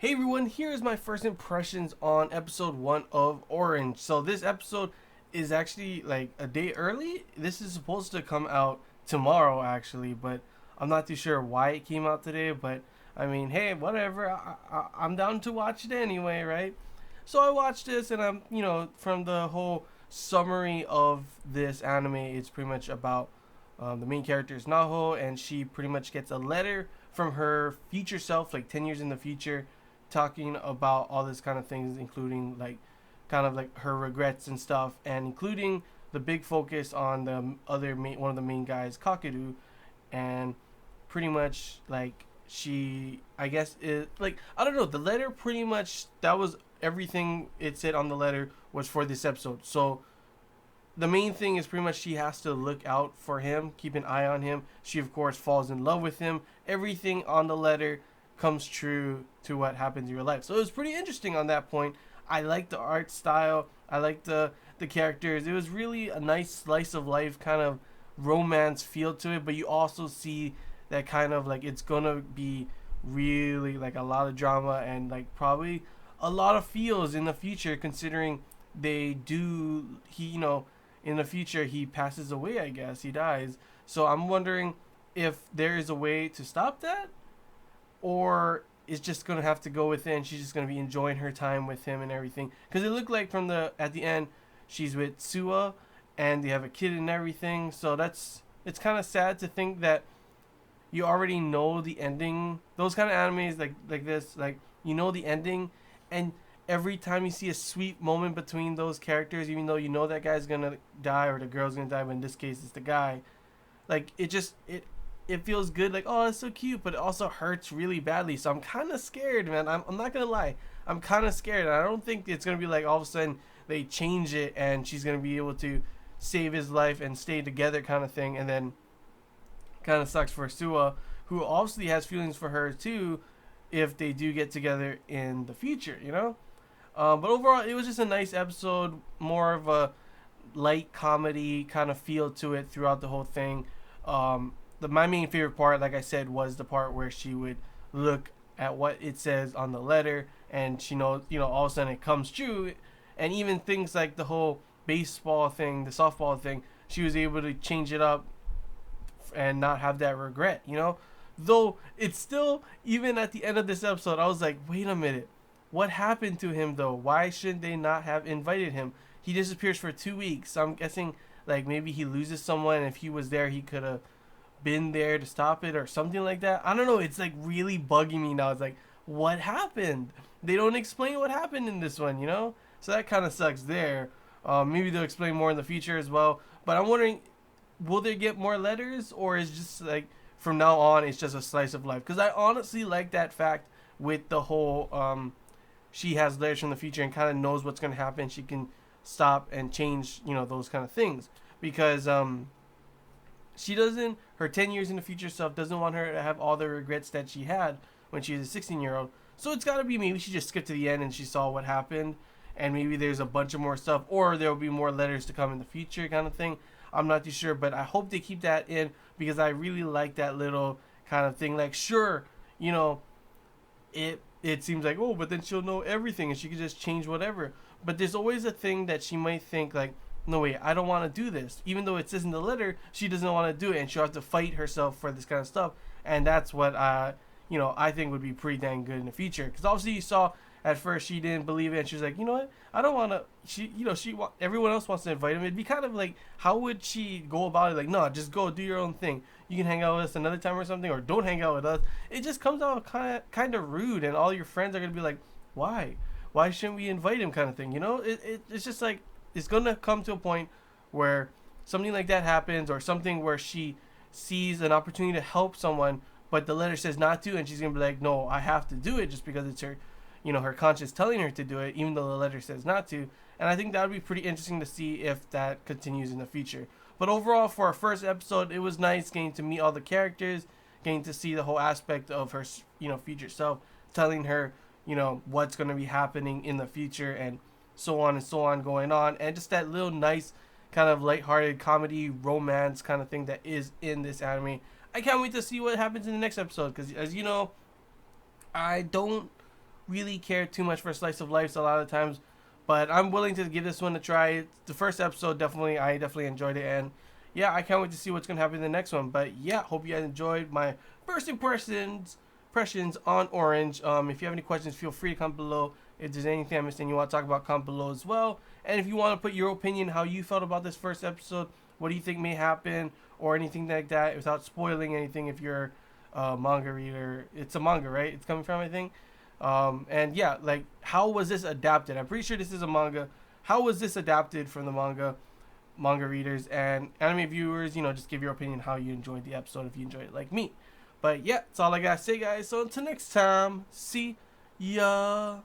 Hey everyone, here's my first impressions on episode 1 of Orange. So this episode is actually like a day early. This is supposed to come out tomorrow actually, but I'm not too sure why it came out today, but I mean, hey, whatever. I'm down to watch it anyway, right? So I watched this and from the whole summary of this anime, it's pretty much about the main character is Naho, and she pretty much gets a letter from her future self, like 10 years in the future, talking about all this kind of things, including like kind of like her regrets and stuff, and including the big focus on the one of the main guys, Kakeru, and pretty much like she, I guess, is like, I don't know, the letter pretty much, that was everything it said on the letter was for this episode. So the main thing is pretty much she has to look out for him, keep an eye on him. She of course falls in love with him. Everything on the letter comes true to what happens in your life. So it was pretty interesting on that point. I like the art style. I like the characters. It was really a nice slice of life kind of romance feel to it, but you also see that kind of like it's gonna be really like a lot of drama and like probably a lot of feels in the future, considering they do he in the future he passes away, I guess he dies. So I'm wondering if there is a way to stop that, or is just gonna have to go within. She's just gonna be enjoying her time with him and everything. Because it looked like from the at the end, she's with Sua, and they have a kid and everything. So it's kind of sad to think that you already know the ending. Those kind of animes like this, like you know the ending, and every time you see a sweet moment between those characters, even though you know that guy's gonna die or the girl's gonna die, but in this case it's the guy, like it feels good, like, oh, it's so cute, but it also hurts really badly. So I'm kind of scared, man. I'm not gonna lie, I'm kind of scared. I don't think it's gonna be like all of a sudden they change it and she's gonna be able to save his life and stay together kind of thing. And then kind of sucks for Sua, who obviously has feelings for her too, if they do get together in the future, you know. But overall, it was just a nice episode, more of a light comedy kind of feel to it throughout the whole thing. My main favorite part, like I said, was the part where she would look at what it says on the letter, and she knows, all of a sudden it comes true. And even things like the whole baseball thing, the softball thing, she was able to change it up and not have that regret. Though it's still, even at the end of this episode, I was like, wait a minute, what happened to him though? Why should they not have invited him? He disappears for 2 weeks. So I'm guessing like maybe he loses someone, and if he was there he could have been there to stop it or something like that. I don't know. It's like really bugging me now. It's like, what happened? They don't explain what happened in this one. So that kind of sucks there. Maybe they'll explain more in the future as well. But I'm wondering, will they get more letters, or is just like from now on it's just a slice of life? Because I honestly like that fact with the whole she has letters from the future and kind of knows what's going to happen. She can stop and change, those kind of things, because she doesn't, her 10 years in the future self doesn't want her to have all the regrets that she had when she was a 16-year-old. So it's got to be, maybe she just skipped to the end and she saw what happened, and maybe there's a bunch of more stuff, or there will be more letters to come in the future kind of thing. I'm not too sure, but I hope they keep that in, because I really like that little kind of thing. Like, sure, it seems like, oh, but then she'll know everything and she can just change whatever. But there's always a thing that she might think like, no, wait, I don't want to do this. Even though it says in the letter, she doesn't want to do it, and she'll have to fight herself for this kind of stuff. And that's what I think would be pretty dang good in the future. Because obviously you saw at first she didn't believe it, and she was like, you know what, I don't want to. Everyone else wants to invite him. It'd be kind of like, how would she go about it? Like, no, just go do your own thing. You can hang out with us another time or something, or don't hang out with us. It just comes out kind of rude, and all your friends are gonna be like, why? Why shouldn't we invite him? Kind of thing. It's just like, it's gonna come to a point where something like that happens, or something where she sees an opportunity to help someone, but the letter says not to, and she's gonna be like, no, I have to do it just because it's her, her conscience telling her to do it, even though the letter says not to. And I think that would be pretty interesting to see if that continues in the future. But overall, for our first episode, it was nice getting to meet all the characters, getting to see the whole aspect of her, future self, telling her, what's going to be happening in the future, and so on going on. And just that little nice kind of lighthearted comedy romance kind of thing that is in this anime. I can't wait to see what happens in the next episode, because as you know, I don't really care too much for slice of life a lot of times, but I'm willing to give this one a try. The first episode I definitely enjoyed it, and yeah, I can't wait to see what's gonna happen in the next one. But yeah, hope you guys enjoyed my first impressions on Orange. If you have any questions, feel free to comment below. If there's anything I missed and you want to talk about, comment below as well. And if you want to put your opinion, how you felt about this first episode, what do you think may happen, or anything like that, without spoiling anything. If you're a manga reader, it's a manga, right? It's coming from, I think. And yeah, like, how was this adapted? I'm pretty sure this is a manga. How was this adapted from the manga readers and anime viewers? Just give your opinion how you enjoyed the episode, if you enjoyed it like me. But yeah, that's all I gotta say, guys. So until next time, see ya.